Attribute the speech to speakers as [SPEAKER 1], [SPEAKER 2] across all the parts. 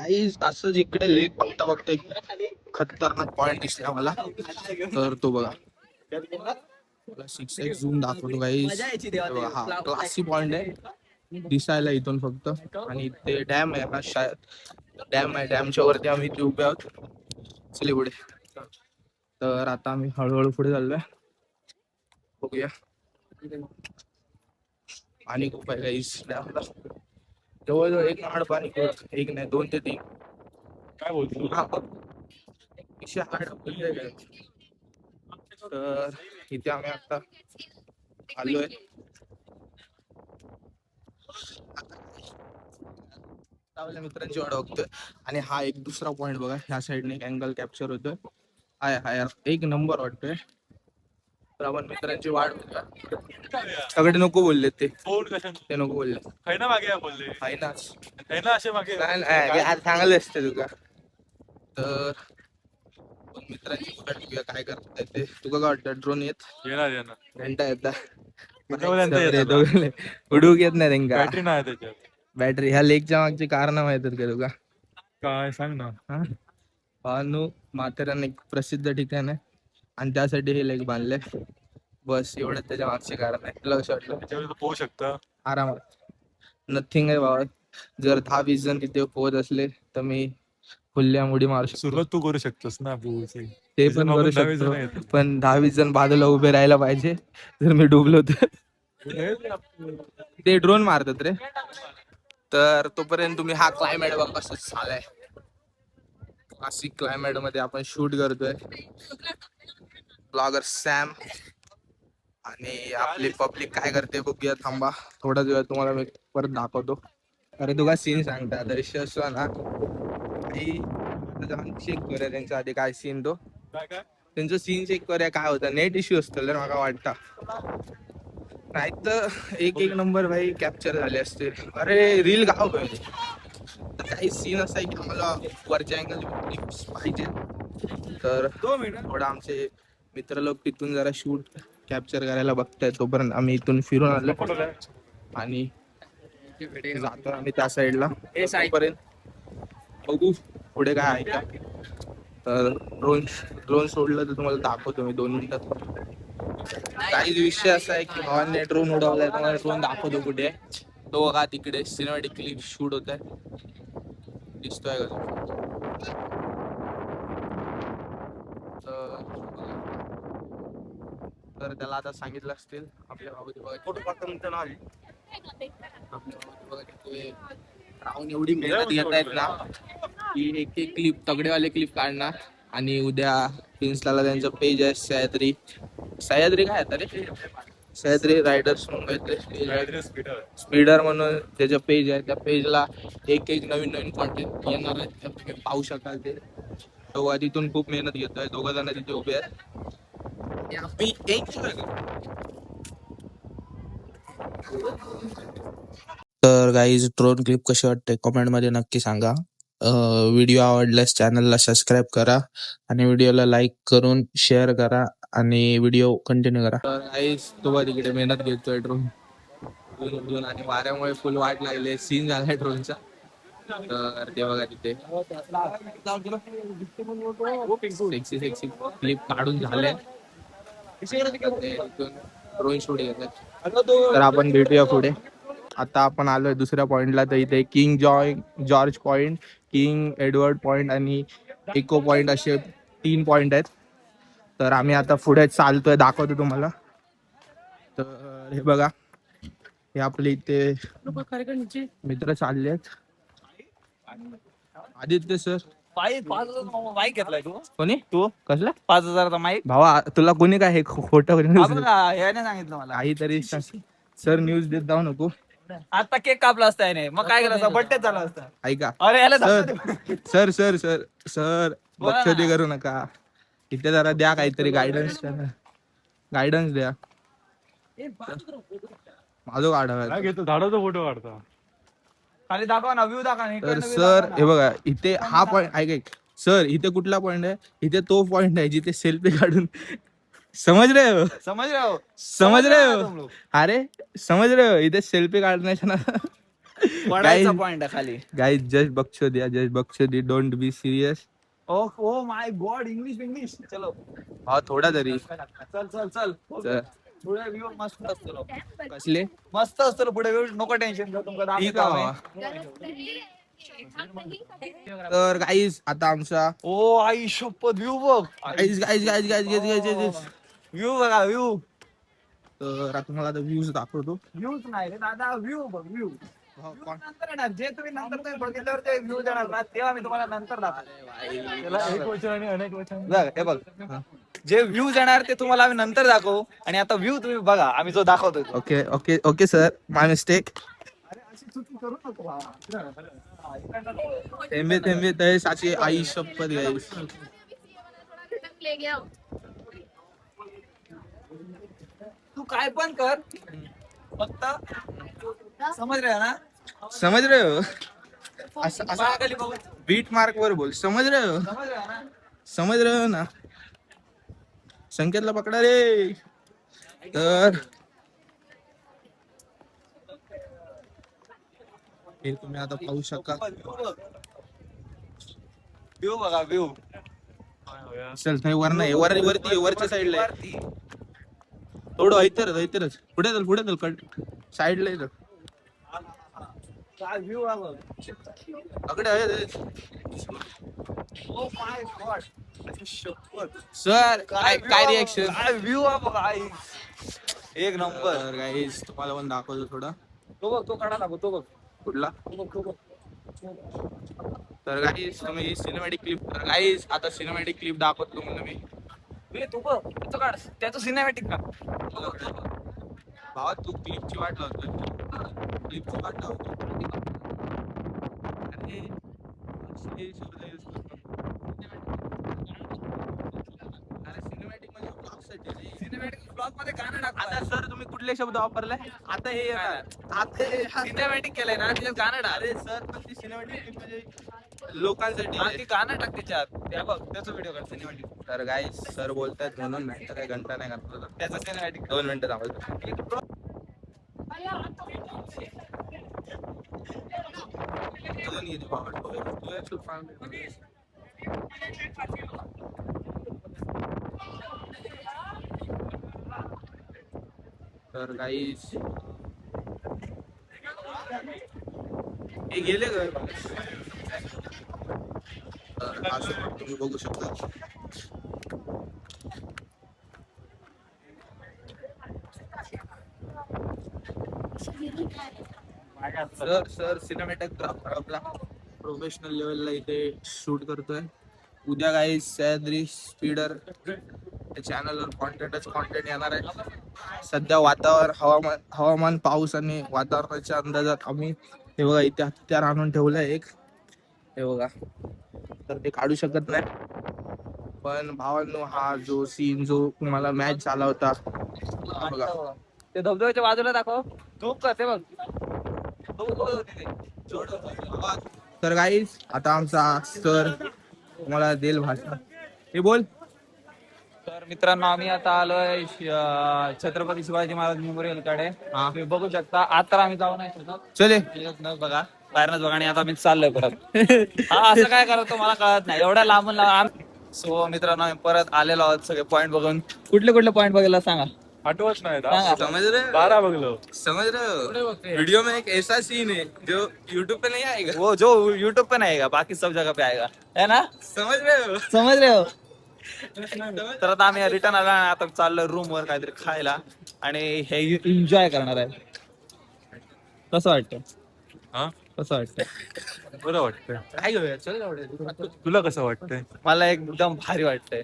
[SPEAKER 1] काहीच असंच इकडे लेक बघता बघता एक खतरनाक पॉइंट दिसला मला. तर तो बघा 6x झूम दाखवतो गाईस. हा क्लासी पॉइंट आहे दिसायला इथून फक्त. आणि ते डॅम आहे हा शायद डॅम आहे. डॅमच्या वरती आम्ही इथे उभे आहोत. चले पुढे. तर आता आम्ही हळूहळू पुढे चाललोय. बघूया. पाणी खूप आहे गाईस डॅमला. जवळजवळ एक हाड पाणी. एक नाही 2 ते 3. काय बोलतो हाड बोलले. तर इथे आम्ही आता आलोय. आपल्या मित्रांची वाट बघतोय. आणि हा एक दुसरा पॉइंट बघा. ह्या साईडने एक अँगल कॅप्चर होतोय. हाय हाय एक नंबर वाटतोय. तर आपण मित्रांची वाट बघूया. सगळे नको बोलले ते नको बोलले. मागे बोलले सांगायला असते तुका. तर मित्रांची वाट बघूया काय करताय ते. तुका काय वाटतं ड्रोन येत घंटा येतात उडूक येत नाही त्यांना. बॅटरी नाही त्याच्यात. बॅटरी ह्या लेकच्या मागची कारण माहितात का तुका? काय सांग ना. पानू माथेरान एक प्रसिद्ध ठिकाण आहे आणि त्यासाठी हे लेक बांधले. बस एवढं त्याच्या मागचे कारण आहे. तुला कसं वाटलं? पोहू शकता आरामात. नथिंग आहे बाबा. जर 10-20 जण तिथे पोहत असले तर मी खुल्या मुडी मारू शकतो. सुरुवात तू करू शकतोस ना पोहूची. ते पण करू शकतो पण 10-20 जण बाजूला उभे राहायला पाहिजे जर मी डुबलो तर. ते ड्रोन मारतात रे. तर तोपर्यंत तुम्ही हा क्लायमेट बघ कसं झालाय. क्लासिक क्लायमेट मध्ये आपण शूट करतोय. ब्लॉगर सॅम आणि आपली पब्लिक काय करते बघूया. थांबा थोडाच वेळ तुम्हाला मी परत दाखवतो. अरे तुला सीन सांगता दृश्य असतो ना. चेक करूया त्यांच्या आधी काय सीन तो. त्यांचं सीन चेक करूया काय होतं. नेट इश्यू असतो तर मला वाटतं. नाही तर एक नंबर भाई कॅप्चर झाले असते. अरे रील गाव काही सीन असा आहे की आम्हाला वरच्या अँगल पाहिजे. तर थोडं आमचे मित्र लोक तिथून जरा शूट कॅप्चर करायला बघताय. तोपर्यंत आम्ही इथून फिरून आलो आणि जातो आम्ही त्या साईडला. बघू पुढे काय आहे का. तर ड्रोन सोडलं तर तुम्हाला दाखवतो मी 2 मिनिटात. काही विषय असा आहे की भावांनी ड्रोन उडवलाय. तुम्हाला ड्रोन दाखवतो कुठे. तो बघा तिकडे सिनेमॅटिक क्लिप शूट होत आहे. दिसतोय का? तर त्याला आता सांगितलं असतील आपल्या बाबूजी बघा फोटो पाठवून आले. आपल्या बाबूजी बघा तिथे राहून एवढी मेहनत घेत आहेत ना की एक क्लिप तगडेवाले क्लिप काढणार. आणि उद्या इन्स्टाला त्यांचं पेज आहे सह्याद्री काय आहे रे सह्याद्री रायडर्स म्हणून स्पीडर म्हणून त्याचं पेज आहे. त्या पेजला एक नवीन कॉन्टेंट येणार आहे. तुम्ही पाहू शकाल ते. तो तिथून खूप मेहनत घेतोय. 2 जण तिथे उभे आहेत. तर गाईज ड्रोन क्लिप कशी वाटते कमेंट मध्ये नक्की सांगा. व्हिडिओ आवडल्यास चॅनलला सबस्क्राईब करा आणि व्हिडिओला लाईक करून शेअर करा आणि व्हिडिओ कंटिन्यू करा. तर गाईज तो तिकडे मेहनत घेतोय ड्रोन आणि वाऱ्यामुळे फुल वाट लागले. सीन झालाय ड्रोनचा. तर ते बघा तिथे सेक्सी क्लिप काढून झाले. ड्रोन शूट घेतात. तर आपण भेटूया पुढे. आता आपण आलोय दुसऱ्या पॉइंटला. तर इथे king George point, king Edward point आणि इको पॉइंट असे 3 पॉइंट आहेत. तर आम्ही आता पुढे चालतोय. दाखवतो तुम्हाला. तर हे बघा हे आपले इथे मित्र चालले आहेत. आदित्य सर
[SPEAKER 2] माईक घेतलाय तू
[SPEAKER 1] कोणी
[SPEAKER 2] तू
[SPEAKER 1] कसला
[SPEAKER 2] 5,000चा माईक
[SPEAKER 1] भावा तुला कोणी काय हे खोटं
[SPEAKER 2] याने सांगितलं मला.
[SPEAKER 1] काहीतरी सर न्यूज देत जाऊ नको.
[SPEAKER 2] आता केक कापला असता याने मग काय केलं बड्डे झाला असता.
[SPEAKER 1] ऐका
[SPEAKER 2] अरे याला
[SPEAKER 1] सर सर सर सर बक्षोदी करू नका. इथे जरा द्या काहीतरी गायडन्स द्या. माझं काढावा
[SPEAKER 3] घेतो झाडाचा फोटो काढता.
[SPEAKER 2] खाली दाखवा ना व्ह्यू दाखवा.
[SPEAKER 1] तर सर हे बघा इथे हा पॉइंट ऐक सर इथे कुठला पॉइंट आहे. इथे तो पॉइंट आहे जिथे सेल्फी काढून समज रे हो
[SPEAKER 2] समज रहे हो
[SPEAKER 1] समज रे हो अरे समज रे हो इथे सेल्फी काढण्याच्या ना
[SPEAKER 2] पडायचा पॉइंट आहे खाली.
[SPEAKER 1] गाईज जस्ट बक्षोदिया, जस्ट बक्षोदी, don't be serious.
[SPEAKER 2] Oh my God, English चलो.
[SPEAKER 1] हा थोडा तरी.
[SPEAKER 2] चल पुढे व्ह्यू मस्त असतो.
[SPEAKER 1] कसले
[SPEAKER 2] मस्त असतो पुढे व्ह्यू, नको टेन्शन घेऊ तुमका.
[SPEAKER 1] ठीक आहे बाबा. तर गाईज आता आमचा
[SPEAKER 2] ओ आई शपथ, व्ह्यू बघ.
[SPEAKER 1] Guys guys guys guys guys guys
[SPEAKER 2] view बघा, व्ह्यू.
[SPEAKER 1] तर आता तुम्हाला आता व्ह्यूज दाखवतो.
[SPEAKER 2] व्ह्यूच नाही रे दादा, व्ह्यू बघ, व्ह्यू. नंतर येणार, जे तुम्ही नंतर तुम्ही बघितल्यावर ते व्ह्यू देणार ना, तेव्हा मी तुम्हाला नंतर दाखवतो. हे बघ, जे व्ह्यूज येणार ते तुम्हाला आम्ही नंतर दाखवू, आणि आता व्ह्यू तुम्ही बघा आम्ही जो दाखवतोय.
[SPEAKER 1] ओके ओके ओके सर, माय मिस्टेक.
[SPEAKER 2] अरे अशी चुकी करू नको.
[SPEAKER 1] थेंबे थेंबे तळे साचे, आई शपथ गाईज.
[SPEAKER 2] तू काय पण कर, फक्त समज रे ना.
[SPEAKER 1] समझ रहे हो. असं असं
[SPEAKER 2] पायाखाली बघू.
[SPEAKER 1] बीट मार्क वर बोल. समझ रहे हो,
[SPEAKER 2] समज रे ना.
[SPEAKER 1] समझ रहे हो ना. संकेतला पकडा रे. तर हे तुम्ही आता पाहू शका.
[SPEAKER 2] व्ह्यू बघा, व्ह्यू.
[SPEAKER 1] चल नाही वर नाही, वर वरती वरच्या साईडला आहे. थोडं इतरच पुढे चल, पुढे चल, साईडला येतं.
[SPEAKER 2] काय व्ह्यू आहे बघ.
[SPEAKER 1] अकडे आहे.
[SPEAKER 2] ओ माय गॉड.
[SPEAKER 1] सर काय रिएक्शन.
[SPEAKER 2] काय व्ह्यू आहे बघ आई. एक नंबर.
[SPEAKER 1] गाईस तुम्हाला पण दाखवतो थोडा.
[SPEAKER 2] तो बघ, तो काढा लागतो, तो बघ.
[SPEAKER 1] कुठला.
[SPEAKER 2] तो बघ.
[SPEAKER 1] तर गाईस तुम्ही सिनेमॅटिक क्लिप, तर गाईस आता सिनेमॅटिक क्लिप दाखवतो तुम्हाला मी.
[SPEAKER 2] तू बघ, तो काढ, त्याचं सिनेमॅटिक का.
[SPEAKER 1] भावा तू क्लिपची वाट लावतोय, क्लिपची वाट लावतो. अरे असे शब्द यूज करतो. अरे सिनेमॅटिक म्हणजे ब्लॉगसाठी रे.
[SPEAKER 2] सिनेमॅटिक ब्लॉग मध्ये गाणं टाक.
[SPEAKER 1] आता सर तुम्ही कुठले शब्द वापरले. आता हे आता
[SPEAKER 2] सिनेमॅटिक केलंय ना, त्याच्यात गाणं टाक.
[SPEAKER 1] अरे सर पण ती सिनेमॅटिक क्लिप म्हणजे लोकांसाठी
[SPEAKER 2] हा,
[SPEAKER 1] आहे.
[SPEAKER 2] ती गाणं टाक त्याच्यात. त्या बघ, त्याचा व्हिडिओ काढ सिनेमॅटिक.
[SPEAKER 1] तर गाईस सर बोलतायत म्हणून, नाही तर काय घंटा नाही करतो.
[SPEAKER 2] त्याचा सिनेमॅटिक.
[SPEAKER 1] 2 मिनिटं थांबायचं. तर गाईस हे गेले का. तर असं तुम्ही बघू शकता. सर सिनेमॅटोग्राफर आपला प्रोफेशनल लेवलला इथे शूट करतोय. उद्या काही सह्याद्री स्पीडर चॅनलवर कॉन्टेंट येणार आहे. सध्या हवामान पाऊस आणि वातावरणाच्या अंदाजात आम्ही हे बघा इथे हत्यार आणून ठेवलंय एक. हे बघा, तर ते काढू शकत नाही. पण भावांनो हा जो सीन जो तुम्हाला मॅच झाला होता बघा,
[SPEAKER 2] ते धबधब्याच्या बाजूला दाखव. तू करते बघ.
[SPEAKER 1] तर गाईस आता आमचा सर तुम्हाला देईल भाषण. हे बोल.
[SPEAKER 2] तर मित्रांनो, आम्ही आता आलोय छत्रपती शिवाजी महाराज मेमोरियल कडे. तुम्ही बघू शकता. आता तर आम्ही जाऊ नाही शकत.
[SPEAKER 1] चले
[SPEAKER 2] बघा बाहेरच बघा. आणि आता मी चाललोय परत. हा असं काय करतो मला कळत नाही. एवढ्या लांबून सो मित्रांनो, आम्ही परत आलेलो आहोत सगळे पॉइंट बघून. कुठले पॉइंट बघायला सांगा.
[SPEAKER 1] आठवत नाही. समझ रहे
[SPEAKER 2] 12 बघलो.
[SPEAKER 1] समझ रहे हो. वीडियो में एक ऐसा सीन है जो यूट्यूब पे नहीं आएगा.
[SPEAKER 2] वो जो यूट्यूब पे नहीं आएगा, बाकी सब जगह पे आएगा, है ना.
[SPEAKER 1] समझ रहे हो.
[SPEAKER 2] समझ रहे हो. तर आता आम्ही रिटर्न आला. आता चाललोय रूम वर काहीतरी खायला आणि हे एन्जॉय करणार आहे. कसं वाटतं. कसं वाटतं.
[SPEAKER 3] बरं वाटतंय.
[SPEAKER 1] काय घेऊया. चल जाऊया.
[SPEAKER 3] तुला कसं वाटतंय.
[SPEAKER 2] मला एकदम भारी वाटतंय.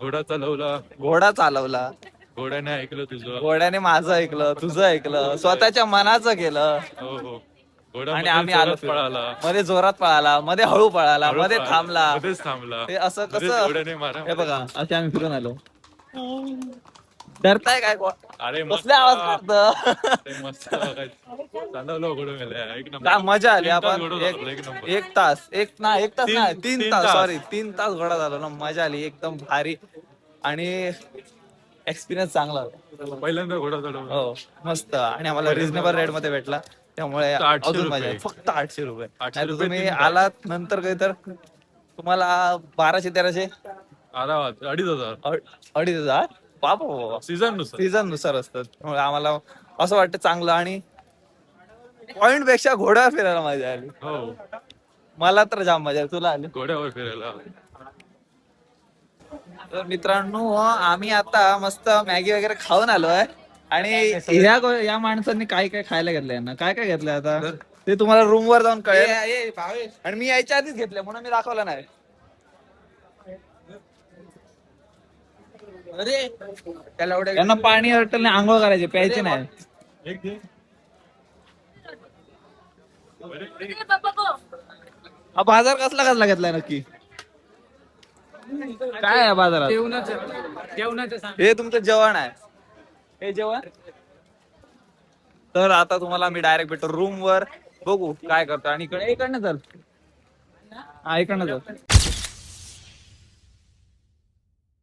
[SPEAKER 3] घोडा चालवला.
[SPEAKER 2] घोडा चालवला.
[SPEAKER 3] घोड्याने ऐकलं तुझं.
[SPEAKER 2] घोड्याने माझं ऐकलं, तुझं ऐकलं, स्वतःच्या मनाचं केलं.
[SPEAKER 3] हो. घोडा
[SPEAKER 2] आणि आम्ही आलो.
[SPEAKER 3] पळाला.
[SPEAKER 2] मध्ये जोरात पळाला, मध्ये हळू पळाला, मध्ये थांबला.
[SPEAKER 3] मध्येच थांबला.
[SPEAKER 2] ते असं कसं.
[SPEAKER 3] घोड्याने मारा.
[SPEAKER 2] हे बघा, असे आम्ही फिरून आलो. डरताय काय.
[SPEAKER 3] अरे
[SPEAKER 2] कसले आवाज काढतं.
[SPEAKER 3] मस्त चालवलं घोडं मेलं. एक
[SPEAKER 2] काय
[SPEAKER 3] नंबर.
[SPEAKER 2] मजा आली.
[SPEAKER 3] 3 तास
[SPEAKER 2] आपण
[SPEAKER 3] घोडं चालवलं, एक नंबर.
[SPEAKER 2] 1 तास 3
[SPEAKER 3] तीन
[SPEAKER 2] तास
[SPEAKER 3] तास.
[SPEAKER 2] सॉरी 3 तास घोडा झालो ना. मजा आली एकदम भारी. आणि एक्सपिरियन्स चांगला होता.
[SPEAKER 3] पहिल्यांदा घोडा चालवला.
[SPEAKER 2] हो मस्त. आणि आम्हाला रिझनेबल रेट मध्ये भेटला. त्यामुळे
[SPEAKER 3] फक्त 800
[SPEAKER 2] अजून मजा आहे.
[SPEAKER 3] रुपये.
[SPEAKER 2] फक्त 800 रुपये.
[SPEAKER 3] 800
[SPEAKER 2] नाहीतर
[SPEAKER 3] रुपये
[SPEAKER 2] तुम्ही
[SPEAKER 3] तीन तास.
[SPEAKER 2] आलात नंतर काही तर तुम्हाला 1200-1300
[SPEAKER 3] आरामात 2500
[SPEAKER 2] 2,500 बाबा
[SPEAKER 3] सीझन नुसार.
[SPEAKER 2] सीझन नुसार असतात. त्यामुळे आम्हाला असं वाटतं चांगलं आणि पॉइंट पेक्षा घोड्यावर फिरायला मजा आली.
[SPEAKER 3] हो
[SPEAKER 2] मला तर जाम मजा आली. तुला आली?
[SPEAKER 3] घोड्यावर फिरायला.
[SPEAKER 2] तर मित्रांनो आम्ही आता मस्त मॅगी वगैरे खाऊन आलोय आणि या माणसांनी काय काय खायला घेतलंय यांना काय काय घेतलंय आता ते तुम्हाला रूम वर जाऊन कळेल. आणि मी यायच्या आधीच घेतलंय म्हणून मी दाखवलं नाही. त्यांना पाणी अटल नाही, आंघोळ करायचे, प्यायचे नाही. हा बाजार कसला कसला घेतलाय नक्की? काय आहे बाजारात? हे तुमचं जेवण आहे. हे जेवण तर आता तुम्हाला मी डायरेक्ट भेटतो रूम वर. बघू काय करतो आणि इकडनं चल. हा इकडनं चल.